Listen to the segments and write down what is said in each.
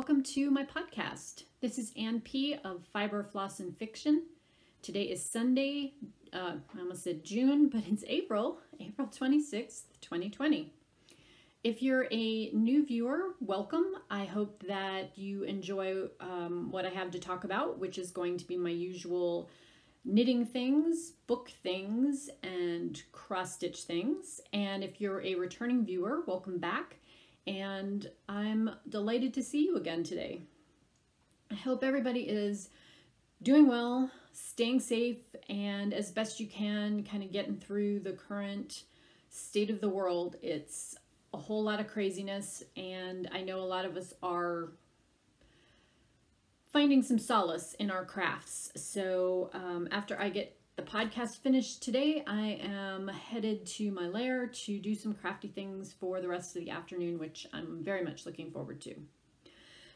welcome to my podcast. This is Ann P. of Fiber, Floss, and Fiction. Today is Sunday, I almost said June, but it's April 26th, 2020. If you're a new viewer, welcome. I hope that you enjoy what I have to talk about, which is going to be my usual knitting things, book things, and cross-stitch things. And if you're a returning viewer, welcome back. And I'm delighted to see you again today. I hope everybody is doing well, staying safe, and as best you can, kind of getting through the current state of the world. It's a whole lot of craziness, and I know a lot of us are finding some solace in our crafts. So after I get the podcast finished today, I am headed to my lair to do some crafty things for the rest of the afternoon, which I'm very much looking forward to.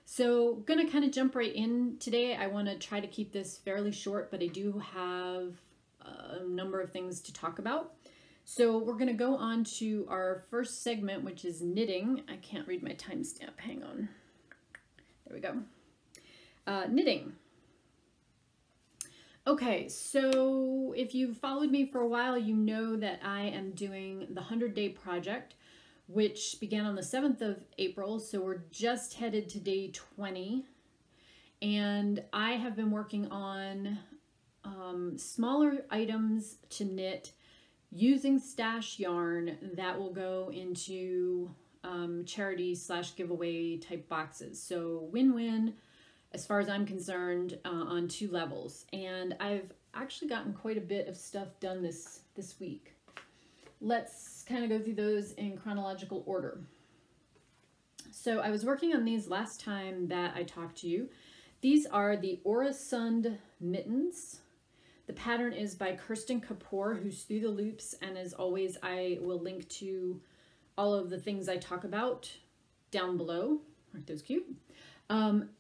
So gonna kind of jump right in today. I want to try to keep this fairly short, but I do have a number of things to talk about. So we're gonna go on to our first segment, which is knitting. I can't read my timestamp, hang on. There we go. Knitting. Okay, so if you've followed me for a while, you know that I am doing the 100-day project, which began on the 7th of April, so we're just headed to day 20. And I have been working on smaller items to knit using stash yarn that will go into charity / giveaway type boxes. So win-win, as far as I'm concerned, on two levels. And I've actually gotten quite a bit of stuff done this week. Let's kind of go through those in chronological order. So I was working on these last time that I talked to you. These are the Orasund mittens. The pattern is by Kirsten Kapoor, who's Through the Loops, and as always, I will link to all of the things I talk about down below. Aren't those cute?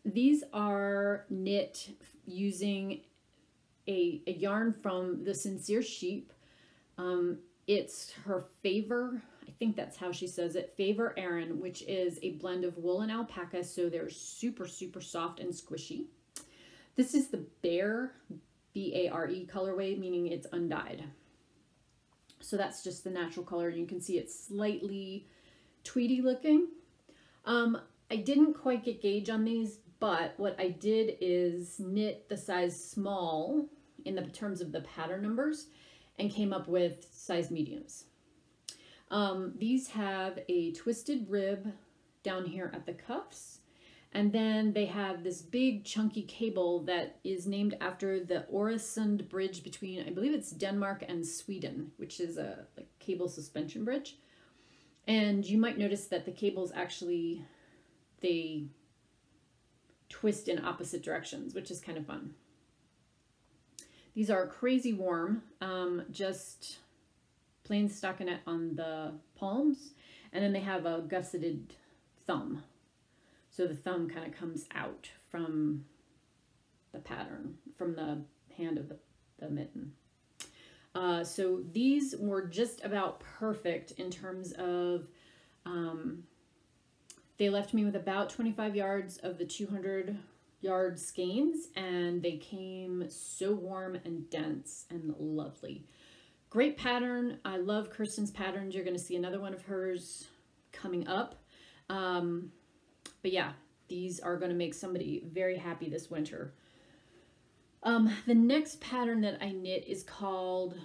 These are knit using a yarn from the Sincere Sheep. It's her Favor, I think that's how she says it, Favor Aran, which is a blend of wool and alpaca, so they're super, super soft and squishy. This is the Bare, B-A-R-E colorway, meaning it's undyed. So that's just the natural color. You can see it's slightly tweedy looking. I didn't quite get gauge on these, but what I did is knit the size small in the terms of the pattern numbers and came up with size mediums. These have a twisted rib down here at the cuffs, and then they have this big chunky cable that is named after the Oresund Bridge between, I believe it's Denmark and Sweden, which is a cable suspension bridge. And you might notice that the cables actually, they twist in opposite directions, which is kind of fun. These are crazy warm, just plain stockinette on the palms, and then they have a gusseted thumb. So the thumb kind of comes out from the pattern, from the hand of the mitten. So these were just about perfect in terms of, they left me with about 25 yards of the 200-yard skeins, and they came so warm and dense and lovely. Great pattern. I love Kirsten's patterns. You're going to see another one of hers coming up. But yeah, these are going to make somebody very happy this winter. The next pattern that I knit is called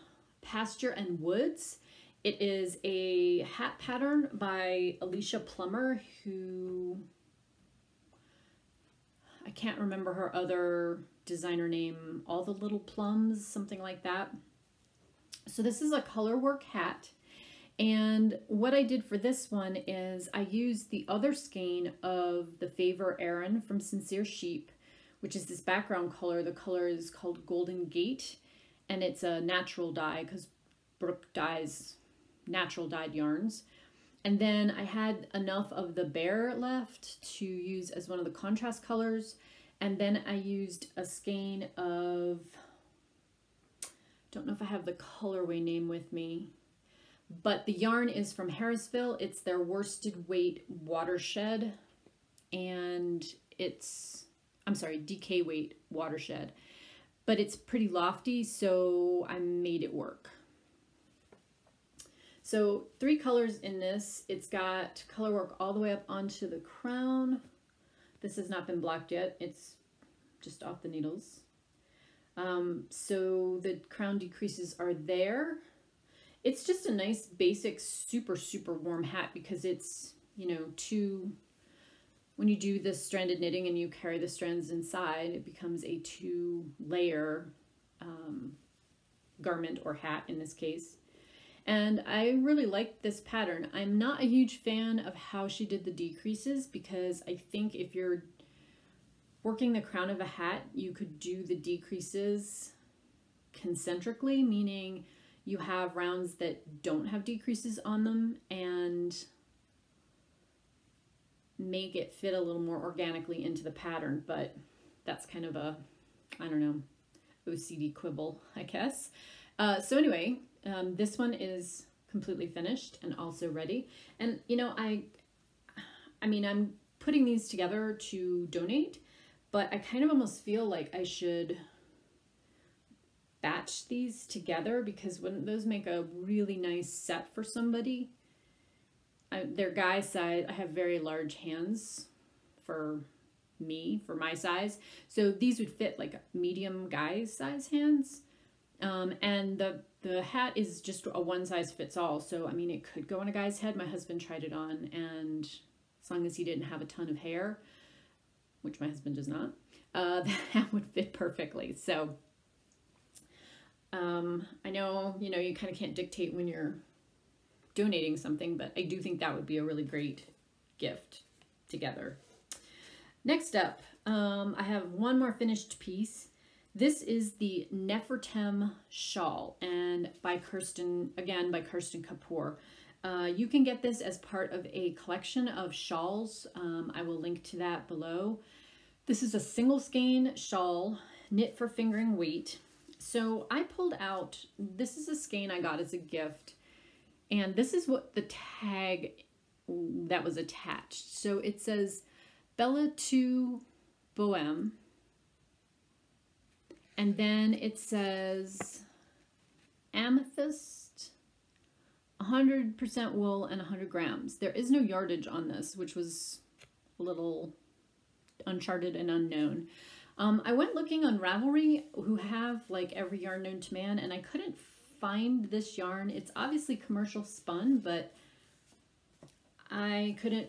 Pasture and Woods. It is a hat pattern by Alicia Plummer, who, I can't remember her other designer name, All the Little Plums, something like that. So this is a color work hat. And what I did for this one is I used the other skein of the Favor Aran from Sincere Sheep, which is this background color. The color is called Golden Gate, and it's a natural dye because Brooke dyes natural dyed yarns. And then I had enough of the Bare left to use as one of the contrast colors. And then I used a skein of, don't know if I have the colorway name with me, but the yarn is from Harrisville. It's their worsted weight Watershed, and I'm sorry, DK weight watershed, but it's pretty lofty, so I made it work. So 3 colors in this. It's got color work all the way up onto the crown. This has not been blocked yet. It's just off the needles. So the crown decreases are there. It's just a nice basic super warm hat because it's, you know, when you do this stranded knitting and you carry the strands inside, it becomes a 2-layer garment or hat in this case. And I really like this pattern. I'm not a huge fan of how she did the decreases because I think if you're working the crown of a hat, you could do the decreases concentrically, meaning you have rounds that don't have decreases on them and make it fit a little more organically into the pattern. But that's kind of a, I don't know, OCD quibble, I guess. So anyway, this one is completely finished and also ready. And you know, I mean, I'm putting these together to donate, but I kind of almost feel like I should batch these together because wouldn't those make a really nice set for somebody? They're guy size. I have very large hands for me, for my size. So these would fit like medium guy size hands. And the hat is just a one size fits all. So, I mean, it could go on a guy's head. My husband tried it on, and as long as he didn't have a ton of hair, which my husband does not, the hat would fit perfectly. So, I know, you know, you kind of can't dictate when you're donating something, but I do think that would be a really great gift together. Next up, I have one more finished piece. This is the Nefertem shawl, and by Kirsten, again, by Kirsten Kapoor. You can get this as part of a collection of shawls. I will link to that below. This is a single skein shawl, knit for fingering weight. So I pulled out, this is a skein I got as a gift, and this is what the tag that was attached. So it says Bella to Bohème. And then it says amethyst, 100% wool and 100 grams. There is no yardage on this, which was a little uncharted and unknown. I went looking on Ravelry, who have like every yarn known to man, and I couldn't find this yarn. It's obviously commercial spun, but I couldn't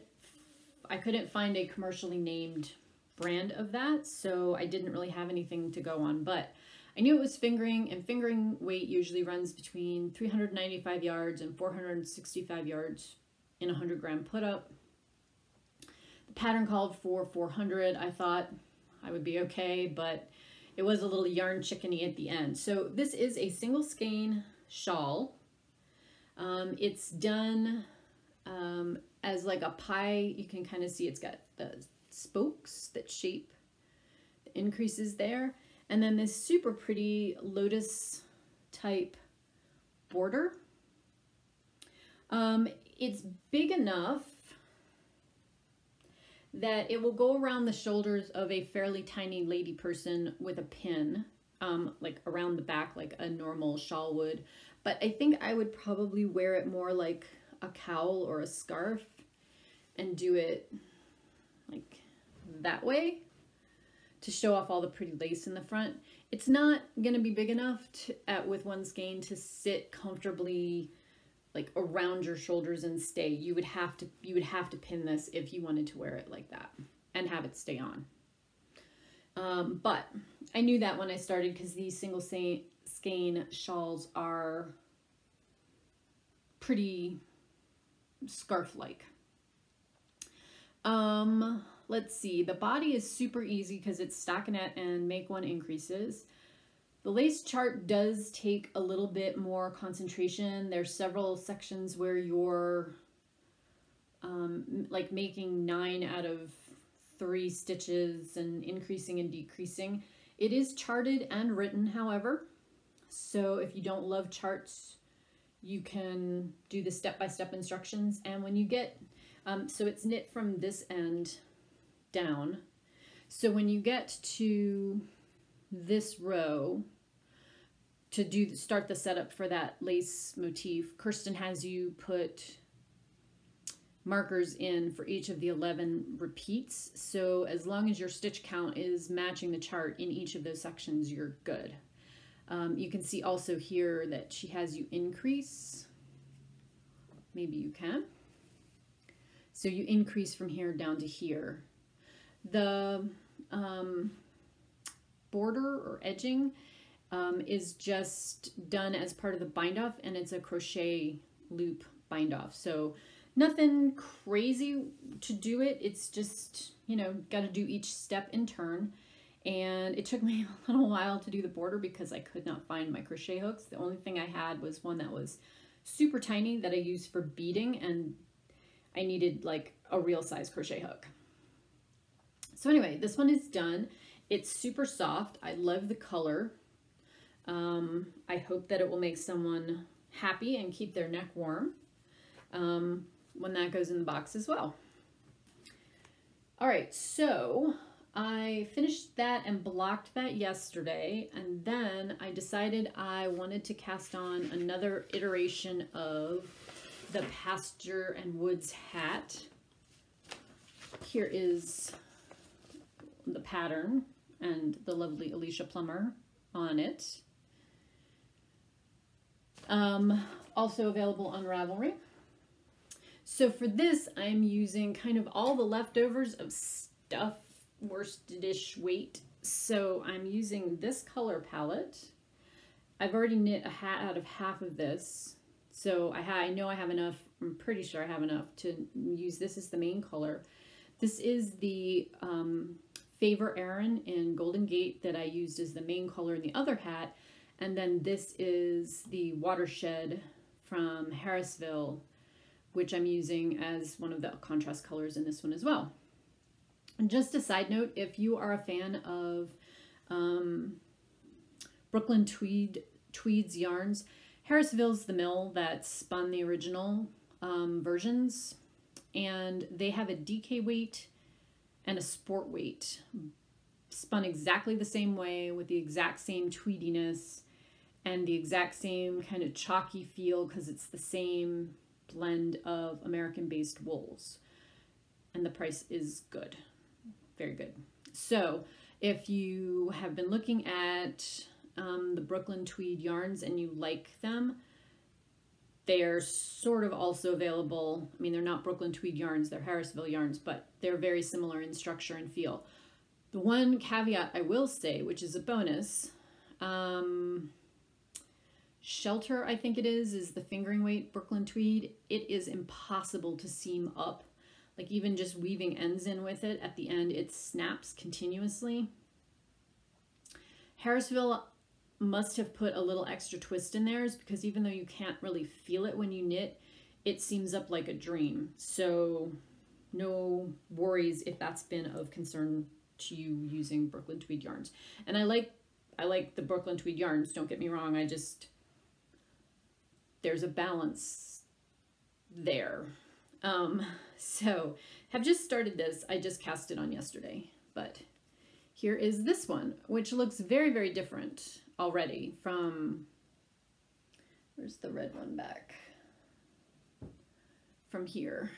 find a commercially named brand of that, so I didn't really have anything to go on, but I knew it was fingering, and fingering weight usually runs between 395 yards and 465 yards in a 100 gram put up. The pattern called for 400. I thought I would be okay, but it was a little yarn chickeny at the end. So this is a single skein shawl. It's done as like a pie. You can kind of see it's got the spokes that shape the increases there, and then this super pretty lotus type border. It's big enough that it will go around the shoulders of a fairly tiny lady person with a pin, like around the back like a normal shawl would, but I think I would probably wear it more like a cowl or a scarf and do it like that way to show off all the pretty lace in the front. It's not gonna be big enough to, with one skein, to sit comfortably like around your shoulders and stay. You would have to pin this if you wanted to wear it like that and have it stay on. But I knew that when I started because these single skein shawls are pretty scarf-like. Let's see, the body is super easy because it's stockinette and make one increases. The lace chart does take a little bit more concentration. There's several sections where you're like making 9 out of 3 stitches and increasing and decreasing. It is charted and written, however, so if you don't love charts, you can do the step-by-step instructions. And when you get, so it's knit from this end down, So when you get to this row, to start the setup for that lace motif, Kirsten has you put markers in for each of the 11 repeats. So as long as your stitch count is matching the chart in each of those sections, you're good. You can see also here that she has you increase. Maybe you can. So you increase from here down to here. The border or edging is just done as part of the bind off, and it's a crochet loop bind off. So nothing crazy to do it. It's just, you know, got to do each step in turn. And it took me a little while to do the border because I could not find my crochet hooks. The only thing I had was one that was super tiny that I used for beading, and I needed like a real size crochet hook. So anyway, this one is done. It's super soft. I love the color. I hope that it will make someone happy and keep their neck warm when that goes in the box as well. All right, so I finished that and blocked that yesterday, and then I decided I wanted to cast on another iteration of the Pasture and Woods hat. Here is the pattern and the lovely Alicia Plummer on it. Also available on Ravelry. So for this, I'm using kind of all the leftovers of stuff, worsted-ish weight. So I'm using this color palette. I've already knit a hat out of half of this. So I know I have enough, I'm pretty sure I have enough to use this as the main color. This is the Favor Erin in Golden Gate that I used as the main color in the other hat. And then this is the Watershed from Harrisville, which I'm using as one of the contrast colors in this one as well. And just a side note, if you are a fan of Brooklyn Tweeds yarns, Harrisville's the mill that spun the original versions, and they have a DK weight and a sport weight, spun exactly the same way with the exact same tweediness and the exact same kind of chalky feel because it's the same blend of American-based wools. And the price is good. Very good. So if you have been looking at the Brooklyn Tweed yarns and you like them, they are sort of also available. I mean, they're not Brooklyn Tweed yarns, they're Harrisville yarns, but they're very similar in structure and feel. The one caveat I will say, which is a bonus, Shelter, I think it is the fingering weight Brooklyn Tweed. It is impossible to seam up. Like even just weaving ends in with it, at the end it snaps continuously. Harrisville must have put a little extra twist in theirs because even though you can't really feel it when you knit, it seams up like a dream. So no worries if that's been of concern to you using Brooklyn Tweed yarns. And I like the Brooklyn Tweed yarns, don't get me wrong, there's a balance there. So have just started this. I just cast it on yesterday, but here is this one, which looks very, very different already from, where's the red one back? From here.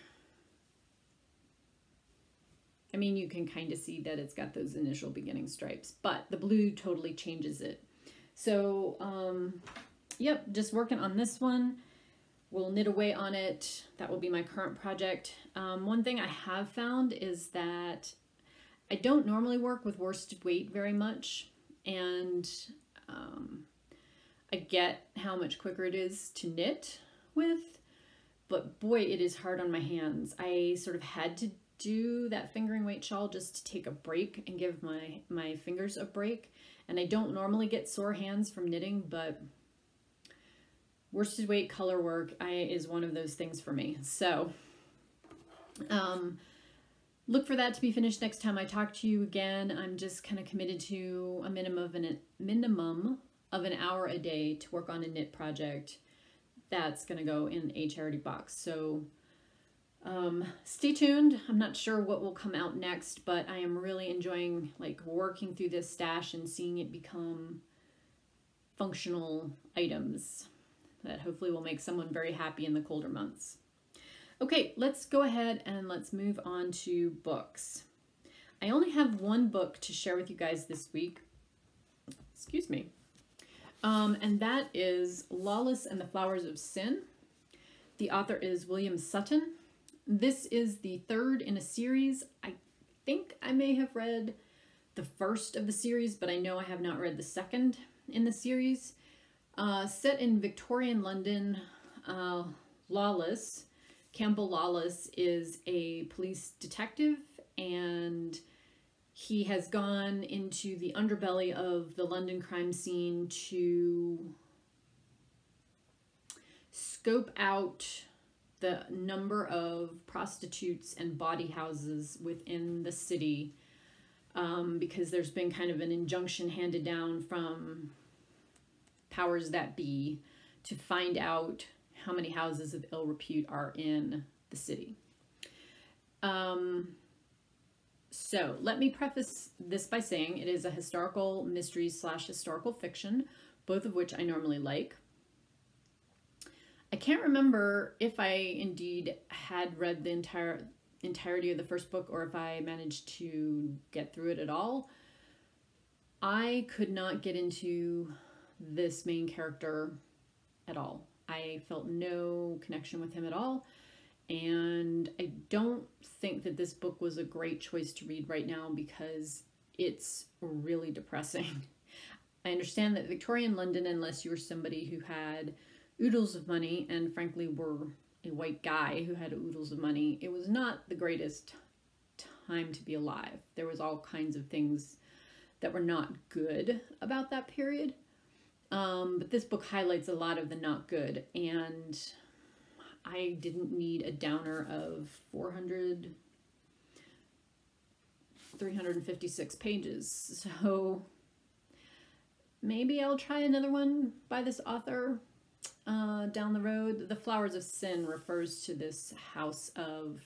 I mean, you can kind of see that it's got those initial beginning stripes, but the blue totally changes it. So, yep, just working on this one. We'll knit away on it. That will be my current project. One thing I have found is that I don't normally work with worsted weight very much, and I get how much quicker it is to knit with, but boy, it is hard on my hands. I sort of had to do that fingering weight shawl just to take a break and give my fingers a break, and I don't normally get sore hands from knitting, but worsted weight color work is one of those things for me. So look for that to be finished next time I talk to you again. I'm just kind of committed to a minimum of an hour a day to work on a knit project that's going to go in a charity box. So Stay tuned. I'm not sure what will come out next, but I am really enjoying like working through this stash and seeing it become functional items that hopefully will make someone very happy in the colder months. Okay, let's go ahead and let's move on to books. I only have one book to share with you guys this week. Excuse me. And that is Lawless and the Flowers of Sin. The author is William Sutton. This is the third in a series. I think I may have read the first of the series, but I know I have not read the second in the series. Set in Victorian London, Campbell Lawless is a police detective, and he has gone into the underbelly of the London crime scene to scope out the number of prostitutes and body houses within the city, because there's been kind of an injunction handed down from powers that be to find out how many houses of ill repute are in the city. So let me preface this by saying it is a historical mystery / historical fiction, both of which I normally like. I can't remember if I indeed had read the entirety of the first book or if I managed to get through it at all. I could not get into this main character at all. I felt no connection with him at all. And I don't think that this book was a great choice to read right now because it's really depressing. I understand that Victorian London, unless you were somebody who had oodles of money and frankly were a white guy who had oodles of money, it was not the greatest time to be alive. There was all kinds of things that were not good about that period. But this book highlights a lot of the not good, and I didn't need a downer of 356 pages. So maybe I'll try another one by this author down the road. The Flowers of Sin refers to this house of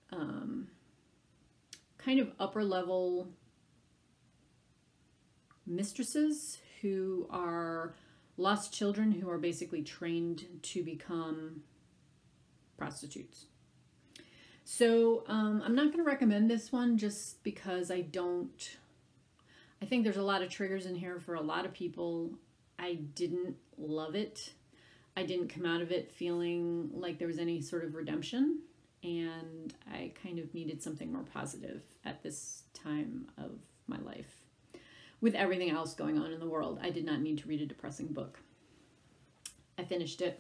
kind of upper level mistresses who are lost children who are basically trained to become prostitutes. So I'm not going to recommend this one just because I think there's a lot of triggers in here for a lot of people. I didn't love it. I didn't come out of it feeling like there was any sort of redemption, and I kind of needed something more positive at this time of my life. With everything else going on in the world, I did not need to read a depressing book. I finished it.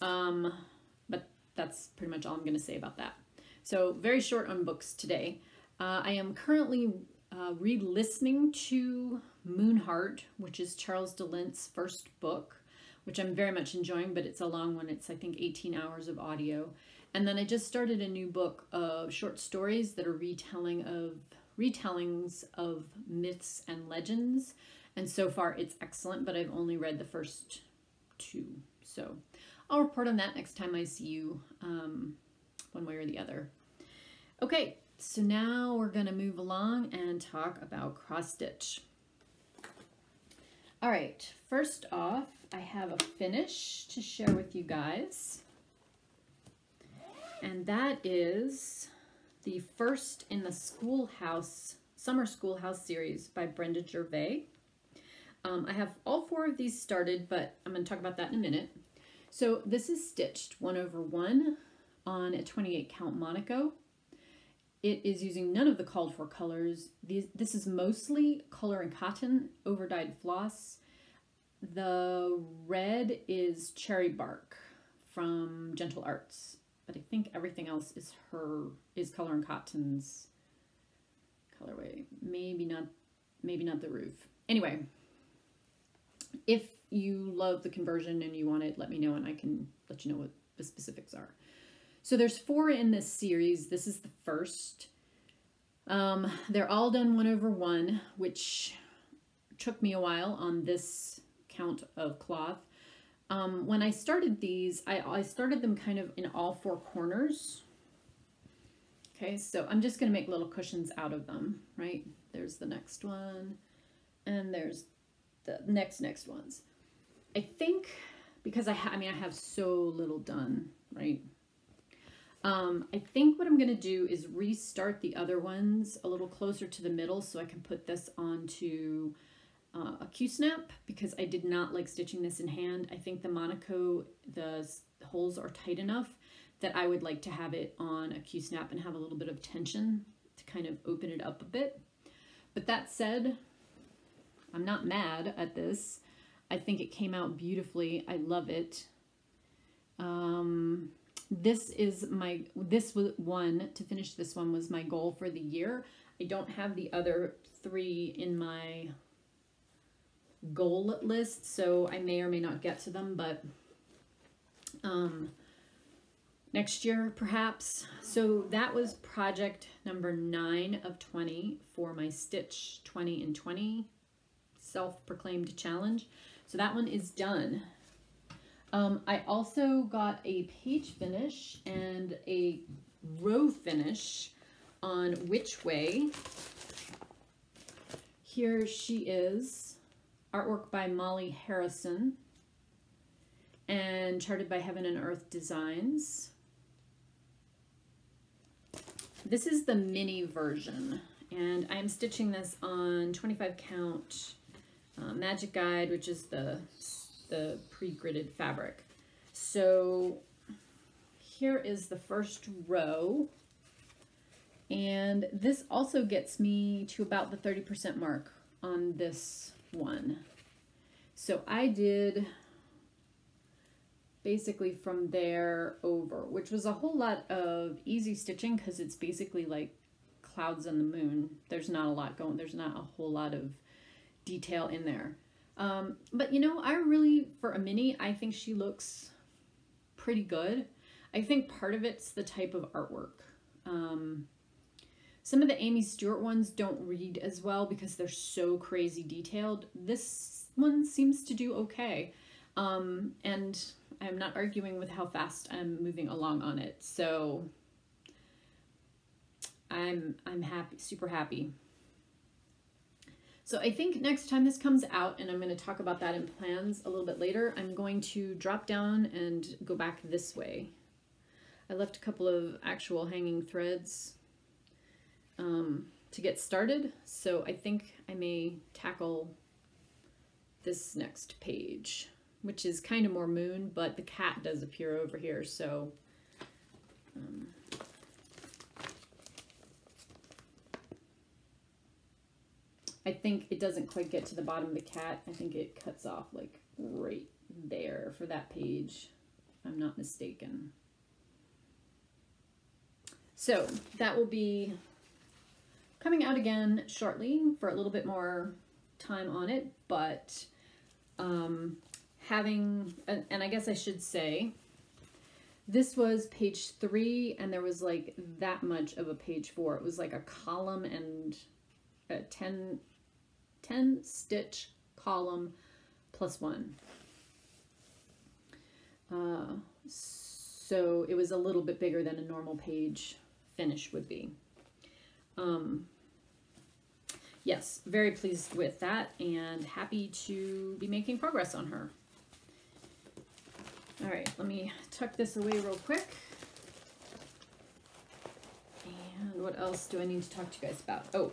But that's pretty much all I'm going to say about that. So very short on books today. I am currently re-listening to Moonheart, which is Charles DeLint's first book, which I'm very much enjoying, but it's a long one. It's, I think, 18 hours of audio. And then I just started a new book of short stories that are retellings of myths and legends. And so far it's excellent, but I've only read the first two. So I'll report on that next time I see you, one way or the other. Okay, so now we're going to move along and talk about cross stitch. All right, first off, I have a finish to share with you guys. And that is the first in the Summer Schoolhouse series by Brenda Gervais. I have all 4 of these started, but I'm going to talk about that in a minute. So this is stitched 1/1 on a 28 count Monaco. It is using none of the called for colors. This is mostly color and cotton, overdyed floss. The red is cherry bark from Gentle Arts, but I think everything else is color and cotton's colorway. Maybe not the roof. Anyway, if you love the conversion and you want it, let me know and I can let you know what the specifics are. So there's 4 in this series. This is the first. They're all done 1/1, which took me a while on this count of cloth. When I started these, I started them kind of in all 4 corners Okay, so I'm just going to make little cushions out of them, right? There's the next one, and there's the next ones. I think because I have so little done, right? I think what I'm going to do is restart the other ones a little closer to the middle so I can put this onto a Q-snap, because I did not like stitching this in hand. I think the Monaco, the holes are tight enough that I would like to have it on a Q-snap and have a little bit of tension to kind of open it up a bit. But that said, I'm not mad at this. I think it came out beautifully. I love it. This was one, to finish this one was my goal for the year. I don't have the other 3 in my goal list, so I may or may not get to them, but next year perhaps. So that was project number 9 of 20 for my Stitch 20 in 20 self-proclaimed challenge. So that one is done. I also got a page finish and a row finish on Which Way. Here she is, artwork by Molly Harrison and charted by Heaven and Earth Designs. This is the mini version, and I'm stitching this on 25 count Magic Guide, which is the pre-gridded fabric. So here is the first row, and this also gets me to about the 30% mark on this one. So I did basically from there over, which was a whole lot of easy stitching because it's basically like clouds and the moon. There's not a lot going, there's not a whole lot of detail in there. But you know, I really, for a mini, I think she looks pretty good. I think part of it's the type of artwork. Some of the Amy Stewart ones don't read as well because they're so crazy detailed. This one seems to do okay. And I'm not arguing with how fast I'm moving along on it. So I'm happy, super happy. So I think next time this comes out, and I'm going to talk about that in plans a little bit later, I'm going to drop down and go back this way. I left a couple of actual hanging threads to get started, so I think I may tackle this next page, which is kind of more moon, but the cat does appear over here, so I think it doesn't quite get to the bottom of the cat. I think it cuts off like right there for that page, if I'm not mistaken. So that will be coming out again shortly for a little bit more time on it, but having, and I guess I should say, this was page 3 and there was like that much of a page 4. It was like a column and a 10 stitch column plus 1. So it was a little bit bigger than a normal page finish would be. Yes, very pleased with that and happy to be making progress on her. All right, let me tuck this away real quick. And what else do I need to talk to you guys about? Oh,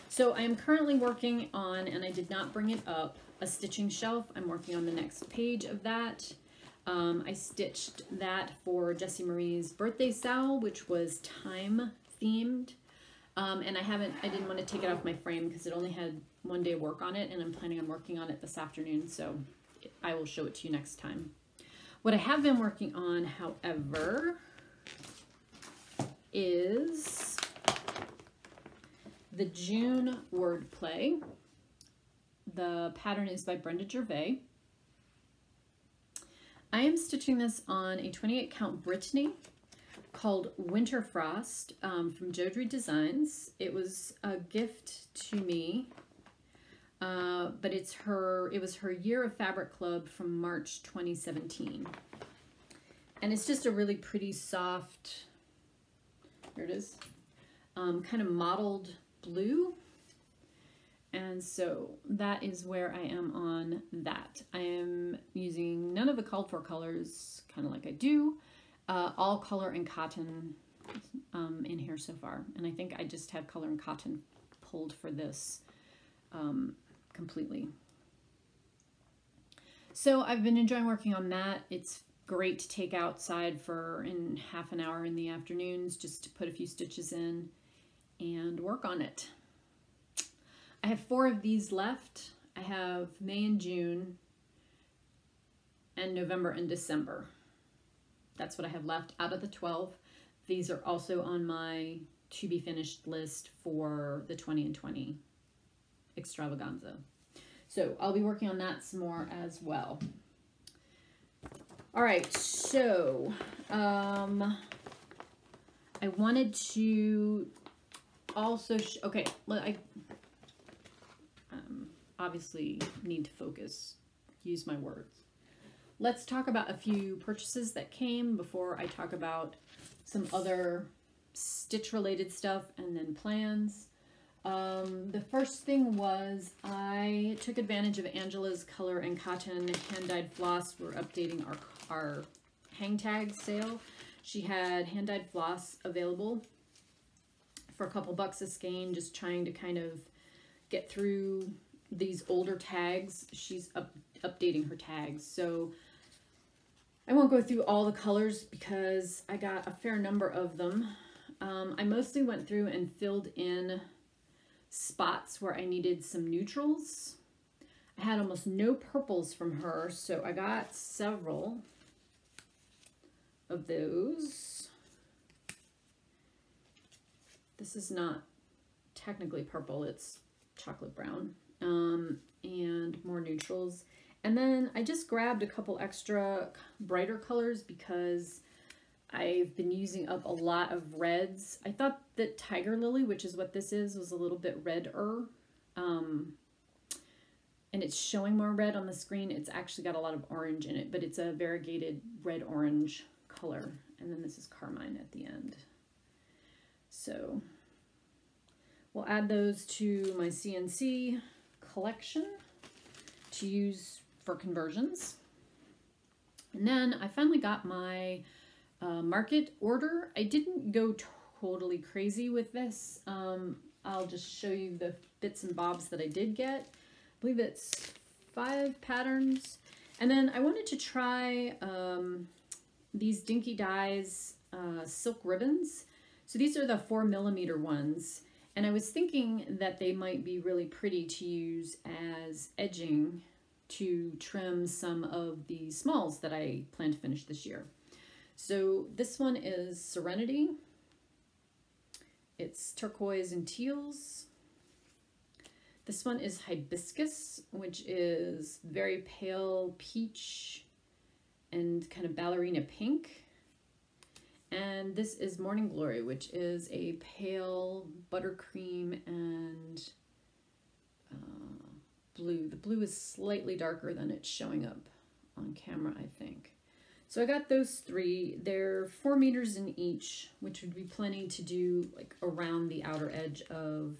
so I am currently working on, and I did not bring it up, a stitching shelf. I'm working on the next page of that. I stitched that for Jessie Marie's birthday sal, which was time themed. And I didn't want to take it off my frame because it only had 1 day of work on it, and I'm planning on working on it this afternoon, so I will show it to you next time. What I have been working on, however, is the June wordplay. The pattern is by Brenda Gervais. I am stitching this on a 28 count Brittany called Winter Frost from Jodrey Designs. It was a gift to me, but it was her Year of Fabric Club from March 2017. And it's just a really pretty soft Here it is. Kind of mottled blue. And so that is where I am on that. I am using none of the called for colors, kind of like I do, all color and cotton in here so far. And I think I just have color and cotton pulled for this completely. So I've been enjoying working on that. It's great to take outside for in half an hour in the afternoons just to put a few stitches in and work on it. I have 4 of these left. I have May and June and November and December. That's what I have left out of the 12. These are also on my to be finished list for the 20 and 20 extravaganza. So I'll be working on that some more as well. All right, so I wanted to also, okay, I obviously need to focus, use my words. Let's talk about a few purchases that came before I talk about some other stitch related stuff and then plans. The first thing was I took advantage of Angela's Color and Cotton hand-dyed floss. We're updating our hang tag sale. She had hand-dyed floss available for a couple bucks a skein, just trying to kind of get through these older tags. She's updating her tags. So I won't go through all the colors because I got a fair number of them. I mostly went through and filled in spots where I needed some neutrals. I had almost no purples from her, so I got several of those. This is not technically purple, it's chocolate brown. And more neutrals. And then I just grabbed a couple extra brighter colors because I've been using up a lot of reds. I thought that Tiger Lily, which is what this is, was a little bit redder. And it's showing more red on the screen. It's actually got a lot of orange in it, but it's a variegated red-orange color. And then this is Carmine at the end. So we'll add those to my CNC collection to use for conversions. And then I finally got my market order. I didn't go totally crazy with this. I'll just show you the bits and bobs that I did get. I believe it's 5 patterns. And then I wanted to try these Dinky Dyes silk ribbons. So these are the 4mm ones. And I was thinking that they might be really pretty to use as edging to trim some of the smalls that I plan to finish this year. So this one is Serenity. It's turquoise and teals. This one is Hibiscus, which is very pale peach and kind of ballerina pink. And this is Morning Glory, which is a pale buttercream and blue. The blue is slightly darker than it's showing up on camera, I think. So I got those 3. They're 4 meters in each, which would be plenty to do like around the outer edge of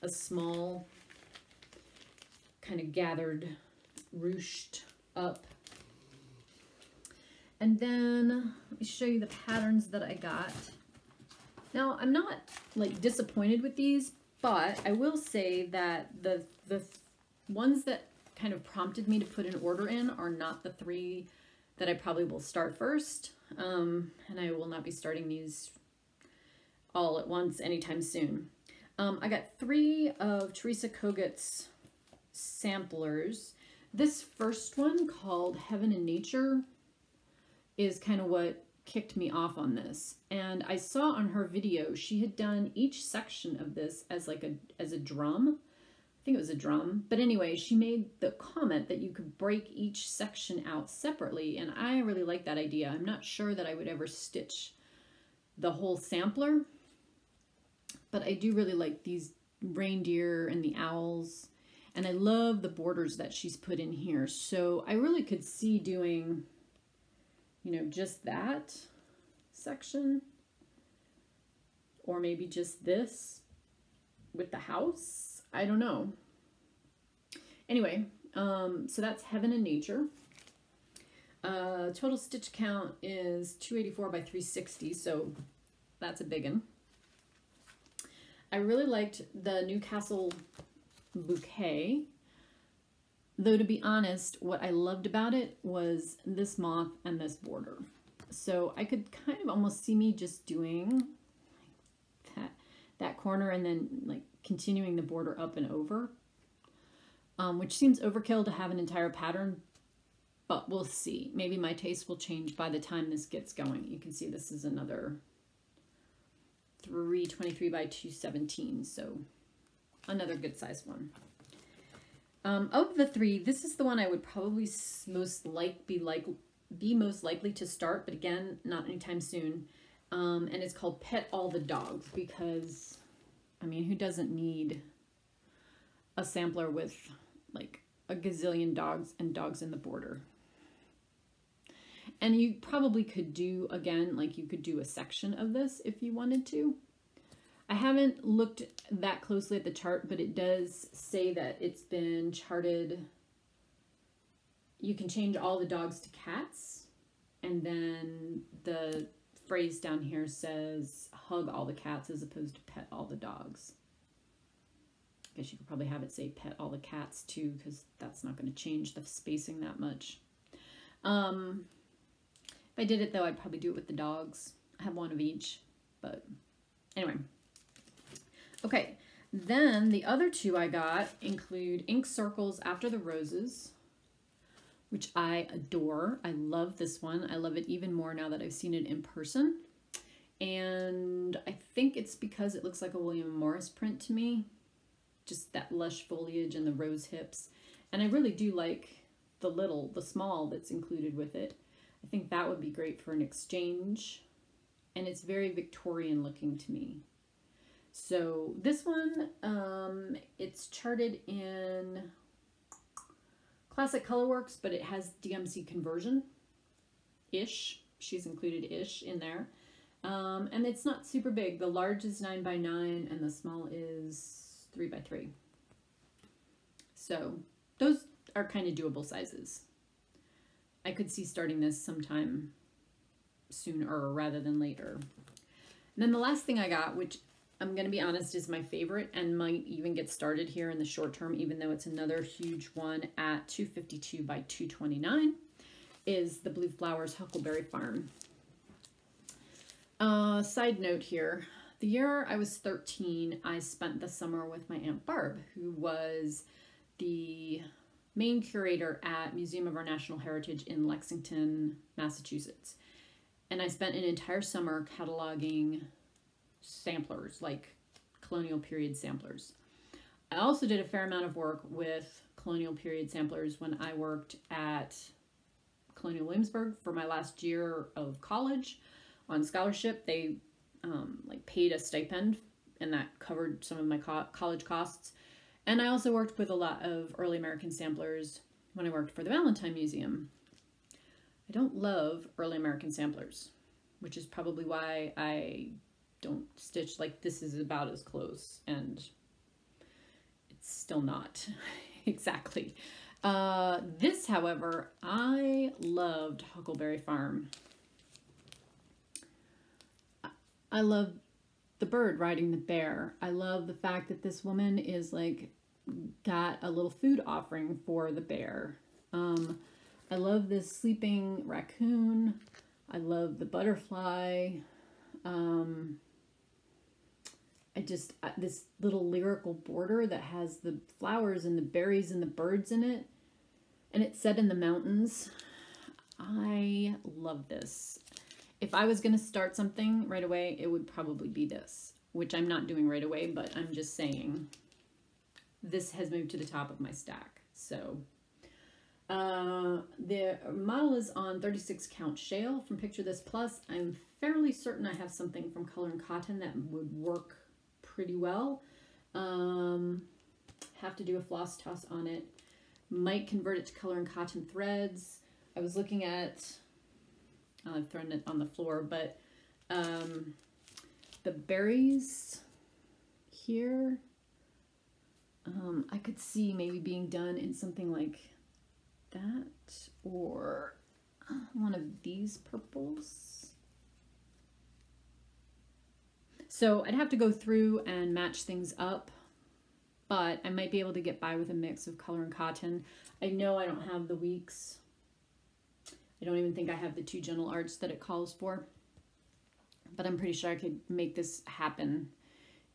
a small kind of gathered, ruched up. And then let me show you the patterns that I got. Now, I'm not like disappointed with these, but I will say that the ones that kind of prompted me to put an order in are not the 3 that I probably will start first. And I will not be starting these all at once anytime soon. I got 3 of Teresa Kogut's samplers. This first one, called Heaven and Nature, is kind of what kicked me off on this. And I saw on her video she had done each section of this as like a drum. I think it was a drum. But anyway, she made the comment that you could break each section out separately, and I really like that idea. I'm not sure that I would ever stitch the whole sampler, but I do really like these reindeer and the owls, and I love the borders that she's put in here. So I really could see doing, you know, just that section or maybe just this with the house. I don't know. Anyway, so that's Heaven and Nature. Total stitch count is 284 by 360, so that's a big one. I really liked the Newcastle bouquet, though to be honest, what I loved about it was this moth and this border. So I could kind of almost see me just doing that corner and then like continuing the border up and over, which seems overkill to have an entire pattern, but we'll see. Maybe my taste will change by the time this gets going. You can see this is another 323 by 217, so another good size one. Of the three, this is the one I would probably be most likely to start, but again, not anytime soon. And it's called Pet All the Dogs, because, I mean, who doesn't need a sampler with like a gazillion dogs and dogs in the border? And you probably could do, again, like you could do a section of this if you wanted to. I haven't looked that closely at the chart, but it does say that it's been charted. You can change all the dogs to cats. And then the phrase down here says hug all the cats as opposed to pet all the dogs. I guess you could probably have it say pet all the cats too, because that's not going to change the spacing that much. If I did it though, I'd probably do it with the dogs. I have one of each, but anyway. Okay, then the other two I got include Ink Circles After the Roses, which I adore. I love this one. I love it even more now that I've seen it in person. And I think it's because it looks like a William Morris print to me. Just that lush foliage and the rose hips. And I really do like the small that's included with it. I think that would be great for an exchange. And it's very Victorian looking to me. So this one, it's charted in Classic Colorworks, but it has DMC conversion-ish. She's included ish in there. And it's not super big. The large is 9 by 9 and the small is 3 by 3. So those are kind of doable sizes. I could see starting this sometime sooner rather than later. And then the last thing I got, which I'm going to be honest is my favorite and might even get started here in the short term, even though it's another huge one at 252 by 229, is the Blue Flowers Huckleberry Farm. Side note here, the year I was 13, I spent the summer with my Aunt Barb, who was the main curator at Museum of Our National Heritage in Lexington, Massachusetts. And I spent an entire summer cataloging samplers, like colonial period samplers. I also did a fair amount of work with colonial period samplers when I worked at Colonial Williamsburg for my last year of college on scholarship. They like paid a stipend and that covered some of my college costs. And I also worked with a lot of early American samplers when I worked for the Valentine Museum. I don't love early American samplers, which is probably why I don't stitch. Like, this is about as close, and it's still not exactly. This, however, I loved Huckleberry Farm. I love the bird riding the bear. I love the fact that this woman is like got a little food offering for the bear. I love this sleeping raccoon. I love the butterfly. This little lyrical border that has the flowers and the berries and the birds in it. And it's set in the mountains. I love this. If I was going to start something right away, it would probably be this, which I'm not doing right away, but I'm just saying this has moved to the top of my stack. So the model is on 36 count shale from Picture This Plus. I'm fairly certain I have something from Color and Cotton that would work pretty well. Have to do a floss toss on it. Might convert it to Color and Cotton threads. I was looking at, I've thrown it on the floor, but the berries here, I could see maybe being done in something like that, or one of these purples. So I'd have to go through and match things up, but I might be able to get by with a mix of color and cotton. I know I don't have the weeks. I don't even think I have the 2 gentle arts that it calls for, but I'm pretty sure I could make this happen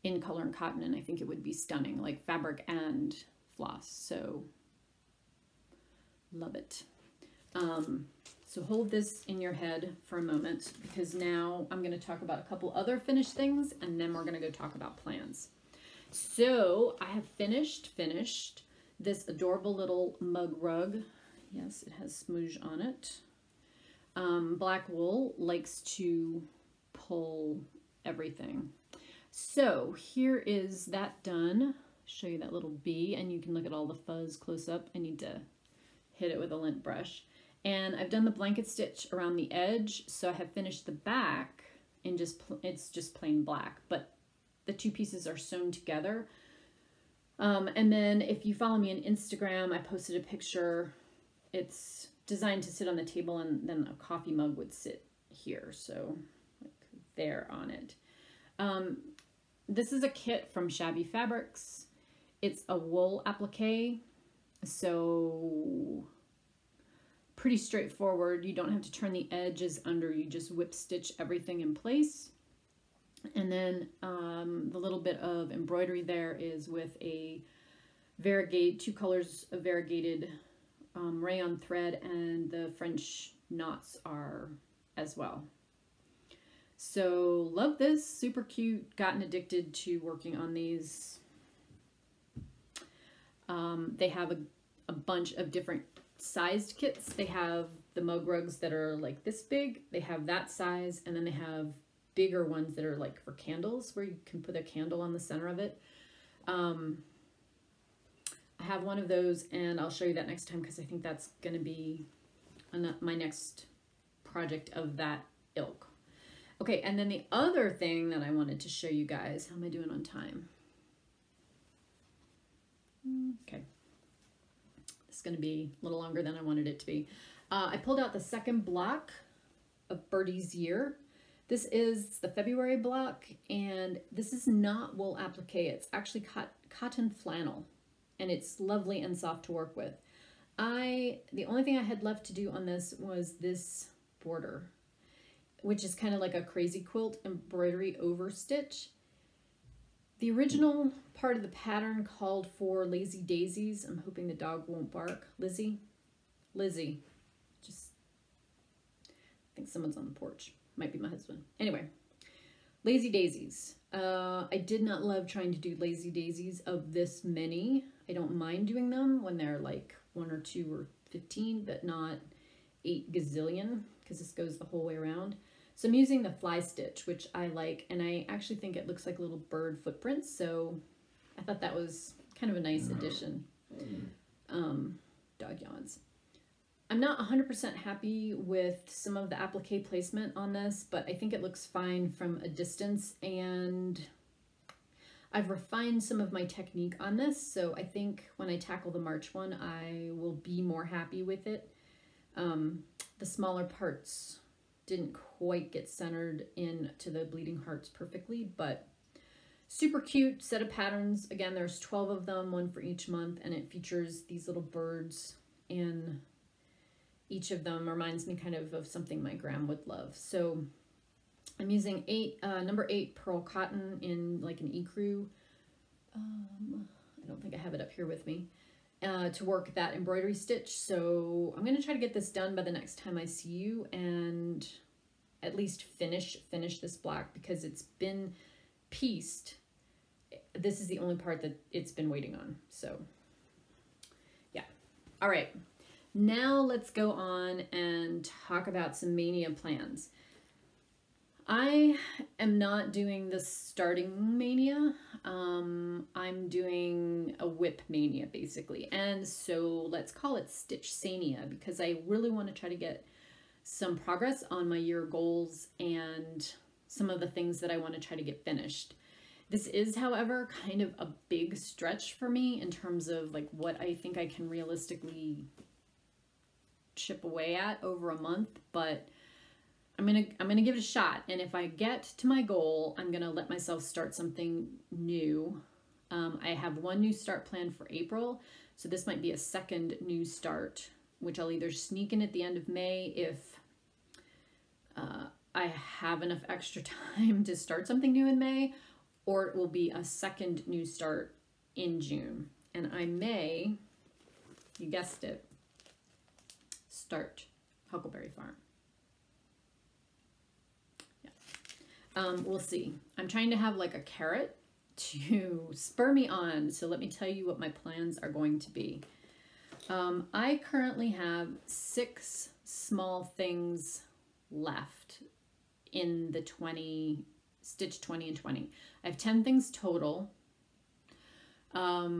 in color and cotton, and I think it would be stunning, like fabric and floss. So love it. So hold this in your head for a moment, because now I'm going to talk about a couple other finished things, and then we're going to go talk about plans. So I have finished this adorable little mug rug. Yes, it has smooge on it. Black wool likes to pull everything. So here is that done. Show you that little bee, and you can look at all the fuzz close up. I need to hit it with a lint brush. And I've done the blanket stitch around the edge, so I have finished the back in it's just plain black, but the 2 pieces are sewn together. And then if you follow me on Instagram, I posted a picture. It's designed to sit on the table, and then a coffee mug would sit here, so like there on it. This is a kit from Shabby Fabrics. It's a wool applique, so pretty straightforward. You don't have to turn the edges under, you just whip stitch everything in place. And then the little bit of embroidery there is with a variegated, 2 colors of variegated rayon thread, and the French knots are as well. So love this, super cute, gotten addicted to working on these. They have a bunch of different sized kits. They have the mug rugs that are like this big, they have that size, and then they have bigger ones that are like for candles, where you can put a candle on the center of it. I have one of those, and I'll show you that next time, because I think that's going to be my next project of that ilk. Okay, and then the other thing that I wanted to show you guys, how am I doing on time? Okay. It's going to be a little longer than I wanted it to be. I pulled out the second block of Bertie's Year. This is the February block, and this is not wool applique. It's actually cotton flannel, and it's lovely and soft to work with. The only thing I had left to do on this was this border, which is kind of like a crazy quilt embroidery over stitch. The original part of the pattern called for lazy daisies. I'm hoping the dog won't bark. Lizzie, just, I think someone's on the porch. Might be my husband. Anyway, lazy daisies. I did not love trying to do lazy daisies of this many. I don't mind doing them when they're like 1 or 2 or 15, but not 8 gazillion, because this goes the whole way around. So I'm using the fly stitch, which I like, and I actually think it looks like little bird footprints, so I thought that was kind of a nice addition. Dog yawns. I'm not 100% happy with some of the applique placement on this, but I think it looks fine from a distance, and I've refined some of my technique on this, so I think when I tackle the March one, I will be more happy with it. The smaller parts didn't quite get centered into the bleeding hearts perfectly, but super cute set of patterns. Again, there's 12 of them, 1 for each month, and it features these little birds, and each of them reminds me kind of something my gram would love. So I'm using number 8 pearl cotton in like an ecru. I don't think I have it up here with me. To work that embroidery stitch. So I'm going to try to get this done by the next time I see you, and at least finish this block, because it's been pieced. This is the only part that it's been waiting on. So yeah. All right. Now let's go on and talk about some mania plans. I am not doing the starting mania. I'm doing a whip mania basically. And so let's call it Stitch Sania, because I really want to try to get some progress on my year goals and some of the things that I want to try to get finished. This is, however, kind of a big stretch for me in terms of like what I think I can realistically chip away at over a month, but I'm gonna give it a shot. And if I get to my goal, I'm gonna let myself start something new. I have one new start planned for April, so this might be a second new start, which I'll either sneak in at the end of May if I have enough extra time to start something new in May, or it will be a second new start in June. And I may, you guessed it, start Huckleberry Farm. Yeah. We'll see. I'm trying to have like a carrot to spur me on. So let me tell you what my plans are going to be. I currently have 6 small things left in the stitch 20 and 20. I have 10 things total. But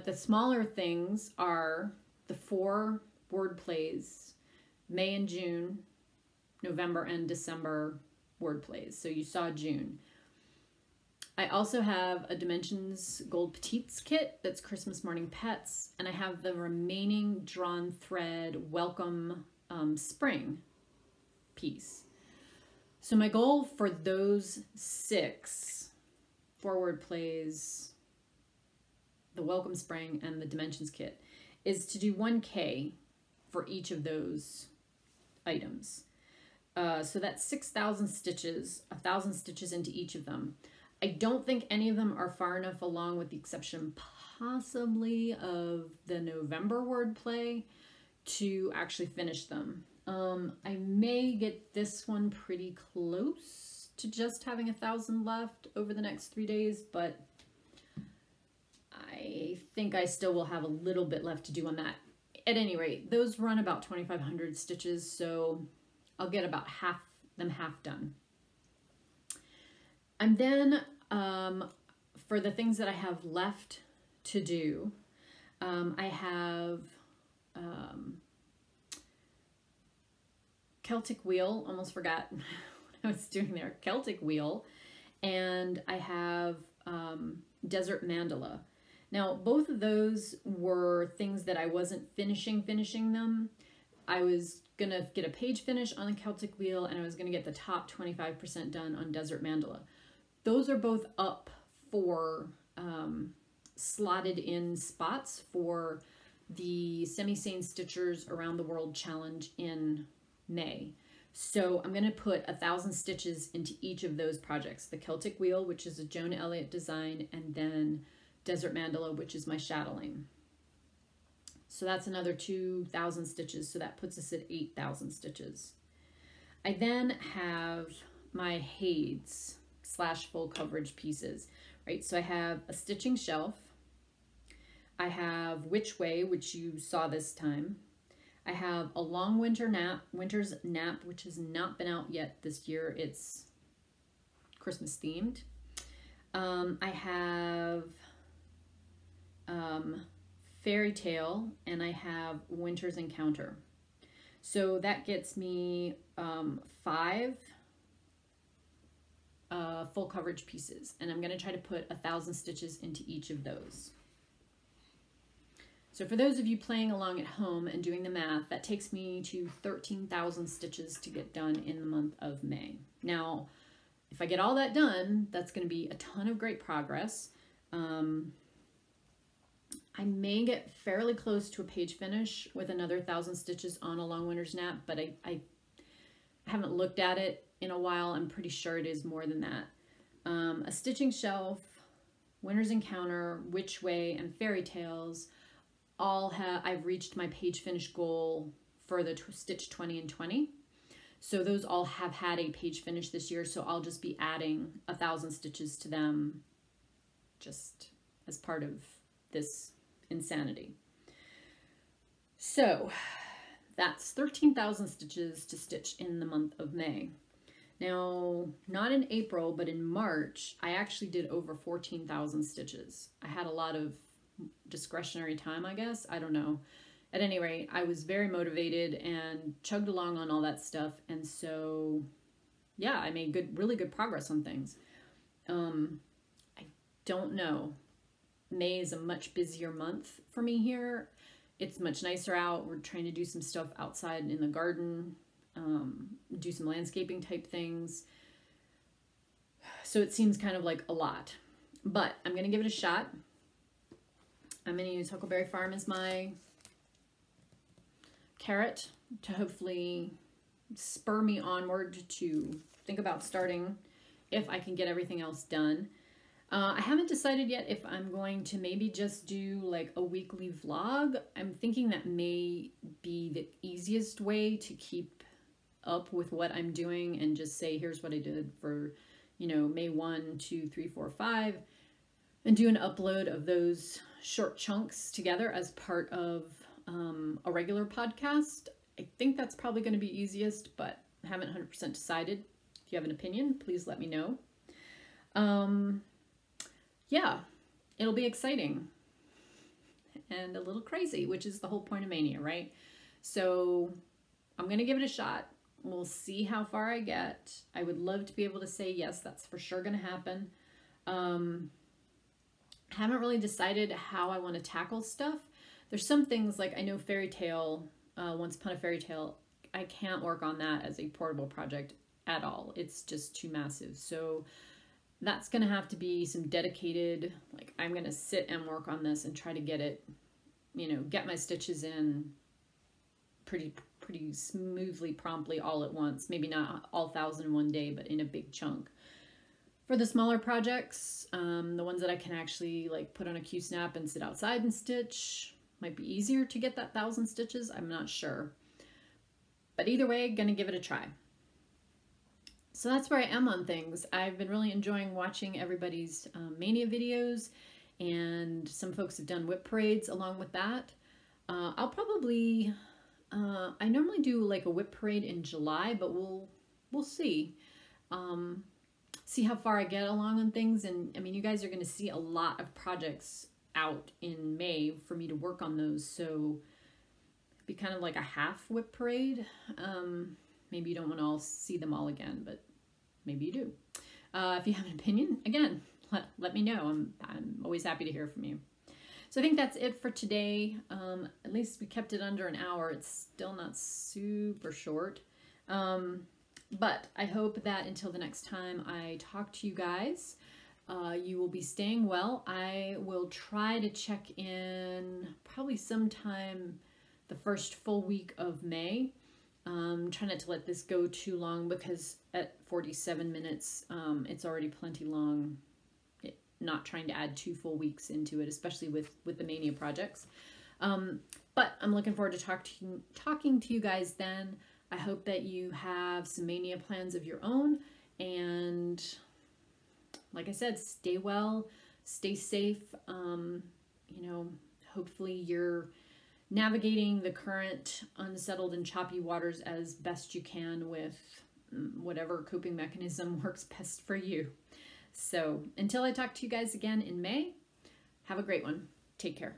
the smaller things are the 4 word plays, May and June, November and December word plays. So you saw June. I also have a Dimensions Gold Petites kit that's Christmas Morning Pets, and I have the remaining drawn thread Welcome Spring piece. So my goal for those 6 forward plays, the Welcome Spring and the Dimensions kit, is to do 1K for each of those items. So that's 6,000 stitches, 1,000 stitches into each of them. I don't think any of them are far enough along, with the exception possibly of the November wordplay, to actually finish them. I may get this one pretty close to just having 1,000 left over the next 3 days, but I think I still will have a little bit left to do on that. At any rate, those run about 2,500 stitches, so I'll get about half done. And then for the things that I have left to do, I have Celtic Wheel, almost forgot what I was doing there, Celtic Wheel, and I have Desert Mandala. Now, both of those were things that I wasn't finishing them. I was gonna get a page finish on the Celtic Wheel, and I was gonna get the top 25% done on Desert Mandala. Those are both up for slotted in spots for the Semi-Sane Stitchers Around the World Challenge in May. So I'm going to put 1,000 stitches into each of those projects. The Celtic Wheel, which is a Joan Elliott design, and then Desert Mandala, which is my chatteling. So that's another 2,000 stitches. So that puts us at 8,000 stitches. I then have my Hades / full coverage pieces, right? So I have a stitching shelf. I have Which Way, which you saw this time. I have a long winter's nap, which has not been out yet this year. It's Christmas themed. I have Fairy Tale, and I have Winter's Encounter. So that gets me 5 full coverage pieces, and I'm going to try to put 1,000 stitches into each of those. So for those of you playing along at home and doing the math, that takes me to 13,000 stitches to get done in the month of May. Now, if I get all that done, that's going to be a ton of great progress. I may get fairly close to a page finish with another 1,000 stitches on a long winter's nap, but I haven't looked at it in a while. I'm pretty sure it is more than that. A stitching shelf, Winter's Encounter, Which Way, and Fairy Tales all have, I've reached my page finish goal for the stitch 20 and 20. So those all have had a page finish this year. So I'll just be adding 1,000 stitches to them just as part of this insanity. So that's 13,000 stitches to stitch in the month of May. Now, not in April, but in March, I actually did over 14,000 stitches. I had a lot of discretionary time, I guess. I don't know. At any rate, I was very motivated and chugged along on all that stuff. And so yeah, I made really good progress on things. I don't know. May is a much busier month for me here. It's much nicer out. We're trying to do some stuff outside in the garden, do some landscaping type things. So it seems kind of like a lot, but I'm going to give it a shot. I'm going to use Huckleberry Farm as my carrot to hopefully spur me onward to think about starting if I can get everything else done. I haven't decided yet if I'm going to maybe just do like a weekly vlog. I'm thinking that may be the easiest way to keep up with what I'm doing and just say, here's what I did for, you know, May 1, 2, 3, 4, 5, and do an upload of those short chunks together as part of a regular podcast. I think that's probably going to be easiest, but I haven't 100% decided. If you have an opinion, please let me know. Yeah, it'll be exciting and a little crazy, which is the whole point of Mania, right? So I'm going to give it a shot. We'll see how far I get. I would love to be able to say, yes, that's for sure going to happen. I haven't really decided how I want to tackle stuff. There's some things like I know Fairy Tale, Once Upon a Fairy Tale, I can't work on that as a portable project at all. It's just too massive. So that's going to have to be some dedicated, like I'm going to sit and work on this and try to get it, you know, get my stitches in pretty smoothly, promptly, all at once. Maybe not all 1,000 in one day, but in a big chunk. For the smaller projects, the ones that I can actually like put on a Q-snap and sit outside and stitch, might be easier to get that 1,000 stitches. I'm not sure. But either way, gonna give it a try. So that's where I am on things. I've been really enjoying watching everybody's Mania videos, and some folks have done whip parades along with that. I'll probably, I normally do like a whip parade in July, but we'll see. See how far I get along on things. And I mean, you guys are going to see a lot of projects out in May for me to work on those. So it'd be kind of like a half whip parade. Maybe you don't want to all see them all again, but maybe you do. If you have an opinion, again, let me know. I'm always happy to hear from you. So I think that's it for today. At least we kept it under an hour. It's still not super short. But I hope that until the next time I talk to you guys, you will be staying well. I will try to check in probably sometime the first full week of May. Try not to let this go too long, because at 47 minutes, it's already plenty long. Not trying to add 2 full weeks into it, especially with the Mania projects. But I'm looking forward to talking to you guys then. I hope that you have some Mania plans of your own, and like I said, stay well, stay safe. You know, hopefully you're navigating the current unsettled and choppy waters as best you can with whatever coping mechanism works best for you. So until I talk to you guys again in May, have a great one. Take care.